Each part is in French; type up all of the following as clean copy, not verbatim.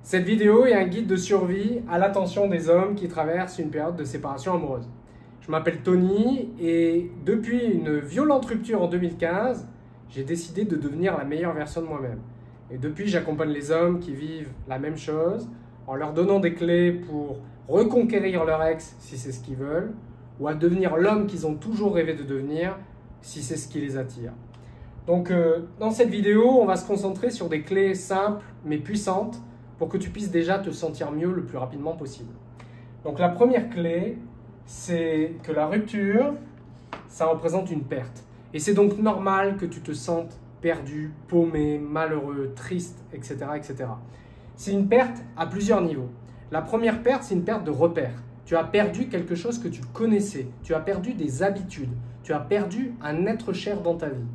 Cette vidéo est un guide de survie à l'attention des hommes qui traversent une période de séparation amoureuse. Je m'appelle Tony et depuis une violente rupture en 2015, j'ai décidé de devenir la meilleure version de moi-même. Et depuis, j'accompagne les hommes qui vivent la même chose en leur donnant des clés pour reconquérir leur ex si c'est ce qu'ils veulent ou à devenir l'homme qu'ils ont toujours rêvé de devenir si c'est ce qui les attire. Donc dans cette vidéo, on va se concentrer sur des clés simples mais puissantes pour que tu puisses déjà te sentir mieux le plus rapidement possible. Donc la première clé, c'est que la rupture, ça représente une perte. Et c'est donc normal que tu te sentes perdu, paumé, malheureux, triste, etc. etc. C'est une perte à plusieurs niveaux. La première perte, c'est une perte de repère. Tu as perdu quelque chose que tu connaissais. Tu as perdu des habitudes. Tu as perdu un être cher dans ta vie.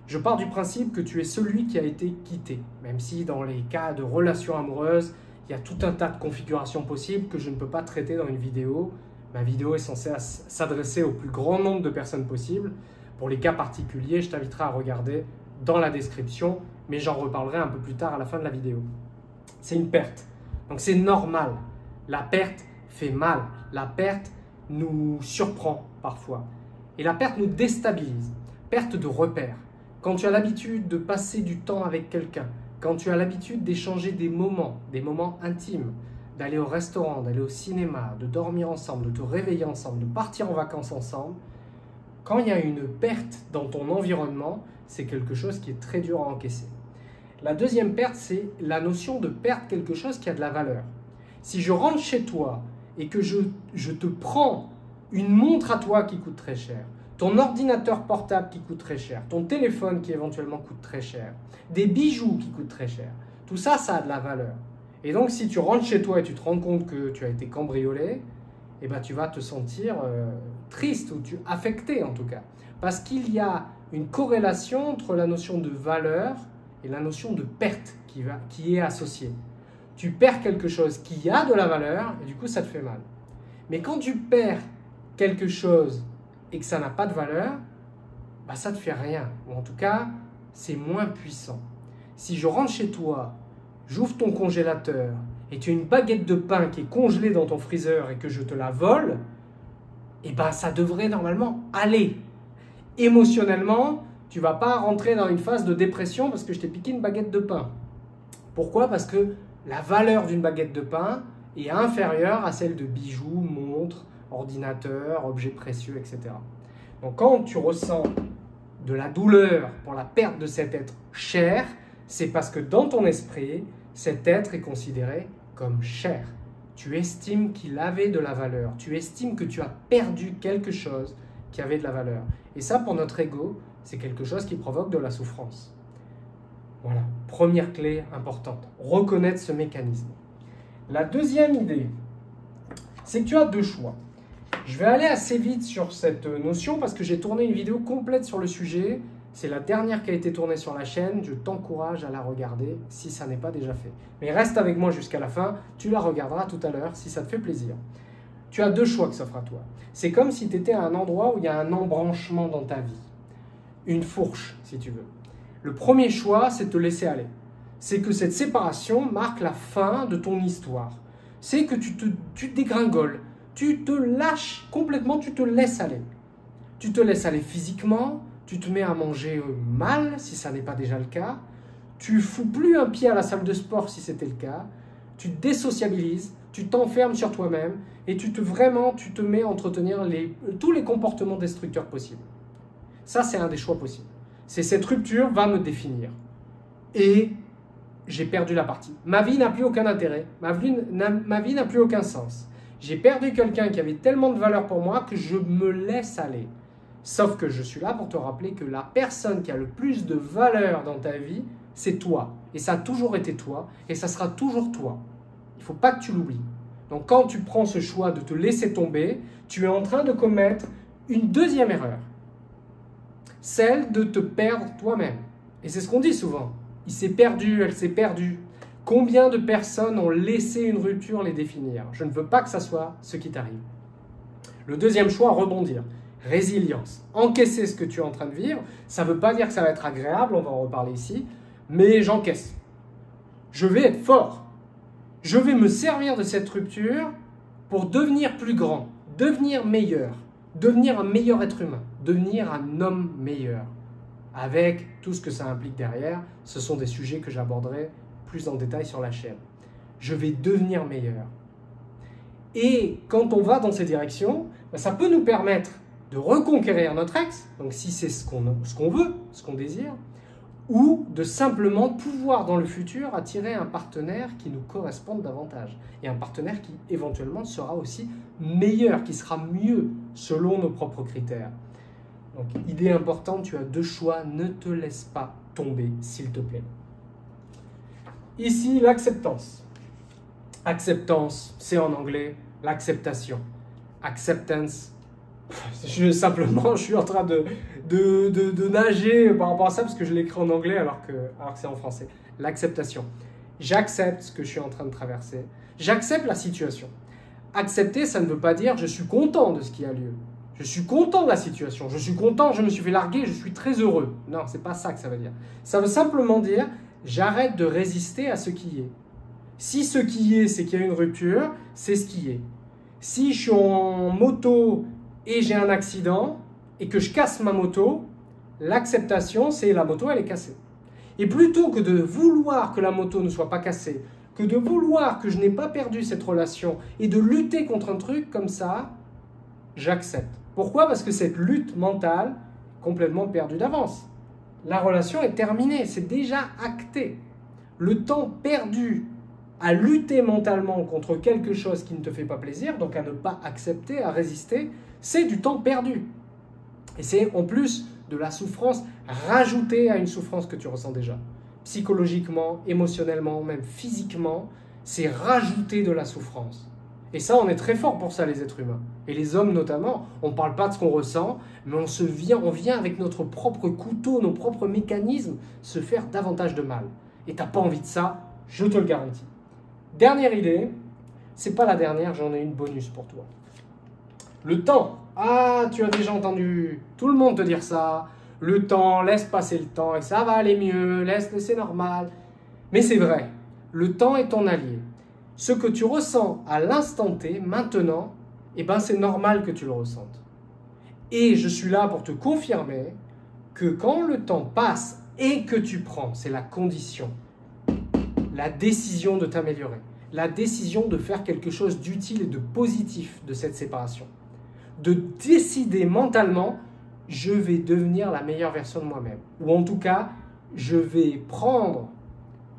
Je pars du principe que tu es celui qui a été quitté, même si dans les cas de relations amoureuses, il y a tout un tas de configurations possibles que je ne peux pas traiter dans une vidéo. Ma vidéo est censée s'adresser au plus grand nombre de personnes possible. Pour les cas particuliers, je t'inviterai à regarder dans la description, mais j'en reparlerai un peu plus tard à la fin de la vidéo. C'est une perte, donc c'est normal. La perte fait mal, la perte nous surprend parfois et la perte nous déstabilise. Perte de repères. Quand tu as l'habitude de passer du temps avec quelqu'un, quand tu as l'habitude d'échanger des moments intimes, d'aller au restaurant, d'aller au cinéma, de dormir ensemble, de te réveiller ensemble, de partir en vacances ensemble, quand il y a une perte dans ton environnement, c'est quelque chose qui est très dur à encaisser. La deuxième perte, c'est la notion de perdre quelque chose qui a de la valeur. Si je rentre chez toi et que je te prends une montre à toi qui coûte très cher, ton ordinateur portable qui coûte très cher, ton téléphone qui éventuellement coûte très cher, des bijoux qui coûtent très cher, tout ça, ça a de la valeur. Et donc, si tu rentres chez toi et tu te rends compte que tu as été cambriolé, eh ben, tu vas te sentir triste ou affecté en tout cas. Parce qu'il y a une corrélation entre la notion de valeur et la notion de perte qui est associée. Tu perds quelque chose qui a de la valeur et du coup, ça te fait mal. Mais quand tu perds quelque chose et que ça n'a pas de valeur, bah, ça ne te fait rien. Ou en tout cas, c'est moins puissant. Si je rentre chez toi, j'ouvre ton congélateur et tu as une baguette de pain qui est congelée dans ton freezer et que je te la vole, eh ben, ça devrait normalement aller. Émotionnellement, tu ne vas pas rentrer dans une phase de dépression parce que je t'ai piqué une baguette de pain. Pourquoi? Parce que la valeur d'une baguette de pain est inférieure à celle de bijoux, montres, ordinateurs, objets précieux, etc. Donc quand tu ressens de la douleur pour la perte de cet être cher, c'est parce que dans ton esprit, cet être est considéré comme cher. Tu estimes qu'il avait de la valeur. Tu estimes que tu as perdu quelque chose qui avait de la valeur. Et ça, pour notre ego, c'est quelque chose qui provoque de la souffrance. Voilà, première clé importante. Reconnaître ce mécanisme. La deuxième idée, c'est que tu as deux choix. Je vais aller assez vite sur cette notion parce que j'ai tourné une vidéo complète sur le sujet. C'est la dernière qui a été tournée sur la chaîne. Je t'encourage à la regarder si ça n'est pas déjà fait. Mais reste avec moi jusqu'à la fin. Tu la regarderas tout à l'heure si ça te fait plaisir. Tu as deux choix qui s'offrent à toi. C'est comme si tu étais à un endroit où il y a un embranchement dans ta vie. Une fourche, si tu veux. Le premier choix, c'est de te laisser aller. C'est que cette séparation marque la fin de ton histoire. C'est que tu te dégringoles. Tu te lâches complètement, tu te laisses aller. Tu te laisses aller physiquement, tu te mets à manger mal si ça n'est pas déjà le cas, tu fous plus un pied à la salle de sport si c'était le cas, tu te désociabilises, tu t'enfermes sur toi-même et tu te mets à entretenir tous les comportements destructeurs possibles. Ça, c'est un des choix possibles. C'est cette rupture va me définir. Et j'ai perdu la partie. Ma vie n'a plus aucun intérêt, ma vie n'a plus aucun sens. J'ai perdu quelqu'un qui avait tellement de valeur pour moi que je me laisse aller. Sauf que je suis là pour te rappeler que la personne qui a le plus de valeur dans ta vie, c'est toi. Et ça a toujours été toi, et ça sera toujours toi. Il ne faut pas que tu l'oublies. Donc quand tu prends ce choix de te laisser tomber, tu es en train de commettre une deuxième erreur. Celle de te perdre toi-même. Et c'est ce qu'on dit souvent. Il s'est perdu, elle s'est perdue. Combien de personnes ont laissé une rupture les définir? Je ne veux pas que ça soit ce qui t'arrive. Le deuxième choix, rebondir. Résilience. Encaisser ce que tu es en train de vivre. Ça ne veut pas dire que ça va être agréable, on va en reparler ici, mais j'encaisse. Je vais être fort. Je vais me servir de cette rupture pour devenir plus grand, devenir meilleur, devenir un meilleur être humain, devenir un homme meilleur. Avec tout ce que ça implique derrière, ce sont des sujets que j'aborderai plus en détail sur la chaîne. Je vais devenir meilleur. Et quand on va dans ces directions, ça peut nous permettre de reconquérir notre ex, donc si c'est ce qu'on veut, ce qu'on désire, ou de simplement pouvoir dans le futur attirer un partenaire qui nous corresponde davantage. Et un partenaire qui éventuellement sera aussi meilleur, qui sera mieux selon nos propres critères. Donc, idée importante, tu as deux choix, ne te laisse pas tomber, s'il te plaît. Ici, l'acceptance. Acceptance, c'est en anglais l'acceptation. Acceptance. Je suis en train de nager par rapport à ça parce que je l'écris en anglais alors que c'est en français. L'acceptation. J'accepte ce que je suis en train de traverser. J'accepte la situation. Accepter, ça ne veut pas dire je suis content de ce qui a lieu. Je suis content de la situation. Je suis content, je me suis fait larguer, je suis très heureux. Non, c'est pas ça que ça veut dire. Ça veut simplement dire j'arrête de résister à ce qui est. Si ce qui est, c'est qu'il y a une rupture, c'est ce qui est. Si je suis en moto et j'ai un accident et que je casse ma moto, l'acceptation, c'est la moto, elle est cassée. Et plutôt que de vouloir que la moto ne soit pas cassée, que de vouloir que je n'ai pas perdu cette relation et de lutter contre un truc comme ça, j'accepte. Pourquoi? Parce que cette lutte mentale est complètement perdue d'avance. La relation est terminée, c'est déjà acté. Le temps perdu à lutter mentalement contre quelque chose qui ne te fait pas plaisir, donc à ne pas accepter, à résister, c'est du temps perdu. Et c'est en plus de la souffrance rajoutée à une souffrance que tu ressens déjà. Psychologiquement, émotionnellement, même physiquement, c'est rajouter de la souffrance. Et ça, on est très fort pour ça, les êtres humains. Et les hommes notamment, on ne parle pas de ce qu'on ressent, mais on vient avec notre propre couteau, nos propres mécanismes, se faire davantage de mal. Et tu n'as pas envie de ça, je te le garantis. Dernière idée, c'est pas la dernière, j'en ai une bonus pour toi. Le temps. Ah, tu as déjà entendu tout le monde te dire ça. Le temps, laisse passer le temps et ça va aller mieux, c'est normal. Mais c'est vrai, le temps est ton allié. Ce que tu ressens à l'instant T, maintenant, eh ben c'est normal que tu le ressentes. Et je suis là pour te confirmer que quand le temps passe et que tu prends, c'est la condition, la décision de t'améliorer, la décision de faire quelque chose d'utile et de positif de cette séparation. De décider mentalement, je vais devenir la meilleure version de moi-même. Ou en tout cas, je vais prendre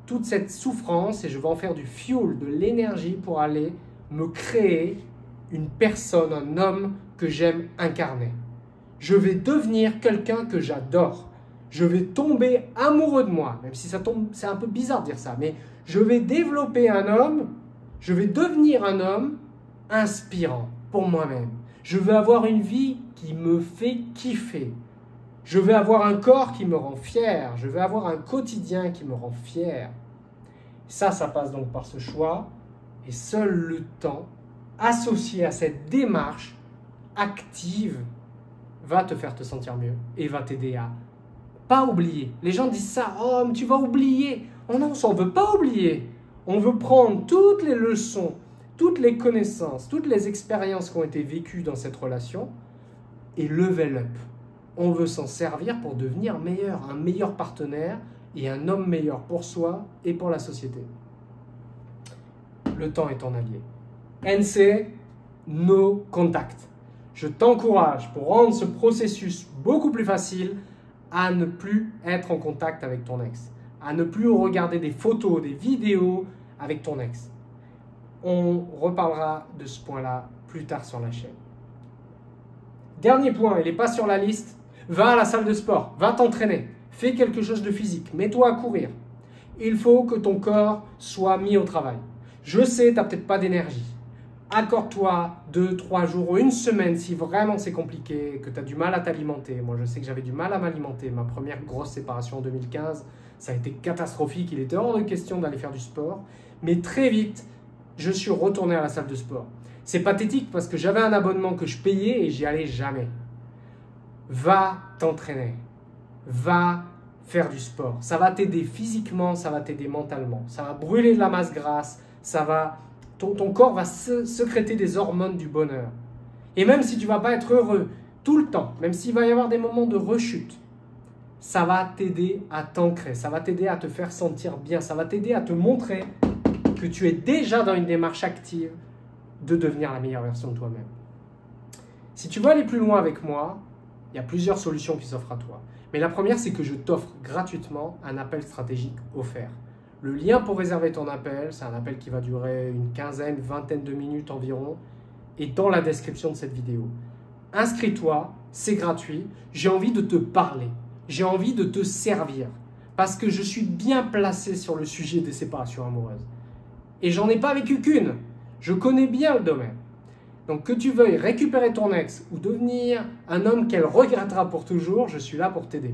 toute cette souffrance et je vais en faire du fuel, de l'énergie pour aller me créer une personne, un homme que j'aime incarner. Je vais devenir quelqu'un que j'adore. Je vais tomber amoureux de moi, même si c'est un peu bizarre de dire ça, mais je vais développer un homme, je vais devenir un homme inspirant pour moi-même. Je vais avoir une vie qui me fait kiffer. Je vais avoir un corps qui me rend fier. Je vais avoir un quotidien qui me rend fier. Ça passe donc par ce choix. Et seul le temps associé à cette démarche active va te faire te sentir mieux et va t'aider à pas oublier. Les gens disent ça, oh, mais tu vas oublier. Oh non, on ne veut pas oublier. On veut prendre toutes les leçons, toutes les connaissances, toutes les expériences qui ont été vécues dans cette relation et level up. On veut s'en servir pour devenir meilleur, un meilleur partenaire et un homme meilleur pour soi et pour la société. Le temps est ton allié. NC, no contact. Je t'encourage pour rendre ce processus beaucoup plus facile à ne plus être en contact avec ton ex, à ne plus regarder des photos, des vidéos avec ton ex. On reparlera de ce point-là plus tard sur la chaîne. Dernier point, il n'est pas sur la liste, va à la salle de sport, va t'entraîner, fais quelque chose de physique, mets-toi à courir. Il faut que ton corps soit mis au travail. Je sais, tu n'as peut-être pas d'énergie. Accorde-toi 2, 3 jours ou une semaine si vraiment c'est compliqué, que tu as du mal à t'alimenter. Moi, je sais que j'avais du mal à m'alimenter. Ma première grosse séparation en 2015, ça a été catastrophique. Il était hors de question d'aller faire du sport. Mais très vite, je suis retourné à la salle de sport. C'est pathétique parce que j'avais un abonnement que je payais et j'y allais jamais. Va t'entraîner. Va faire du sport. Ça va t'aider physiquement, ça va t'aider mentalement. Ça va brûler de la masse grasse, ton corps va sécréter des hormones du bonheur. Et même si tu ne vas pas être heureux tout le temps, même s'il va y avoir des moments de rechute, ça va t'aider à t'ancrer, ça va t'aider à te faire sentir bien, ça va t'aider à te montrer que tu es déjà dans une démarche active de devenir la meilleure version de toi-même. Si tu veux aller plus loin avec moi, il y a plusieurs solutions qui s'offrent à toi. Mais la première, c'est que je t'offre gratuitement un appel stratégique offert. Le lien pour réserver ton appel, c'est un appel qui va durer une quinzaine, vingtaine de minutes environ, est dans la description de cette vidéo. Inscris-toi, c'est gratuit, j'ai envie de te parler, j'ai envie de te servir, parce que je suis bien placé sur le sujet des séparations amoureuses. Et j'en ai pas vécu qu'une, je connais bien le domaine. Donc que tu veuilles récupérer ton ex ou devenir un homme qu'elle regrettera pour toujours, je suis là pour t'aider.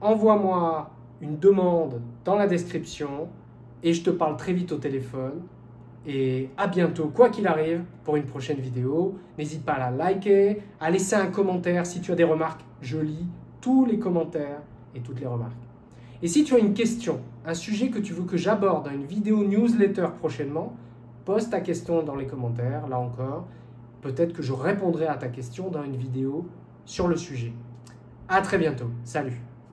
Envoie-moi une demande dans la description et je te parle très vite au téléphone. Et à bientôt, quoi qu'il arrive, pour une prochaine vidéo. N'hésite pas à la liker, à laisser un commentaire si tu as des remarques. Je lis tous les commentaires et toutes les remarques. Et si tu as une question, un sujet que tu veux que j'aborde dans une vidéo newsletter prochainement, pose ta question dans les commentaires, là encore. Peut-être que je répondrai à ta question dans une vidéo sur le sujet. À très bientôt. Salut!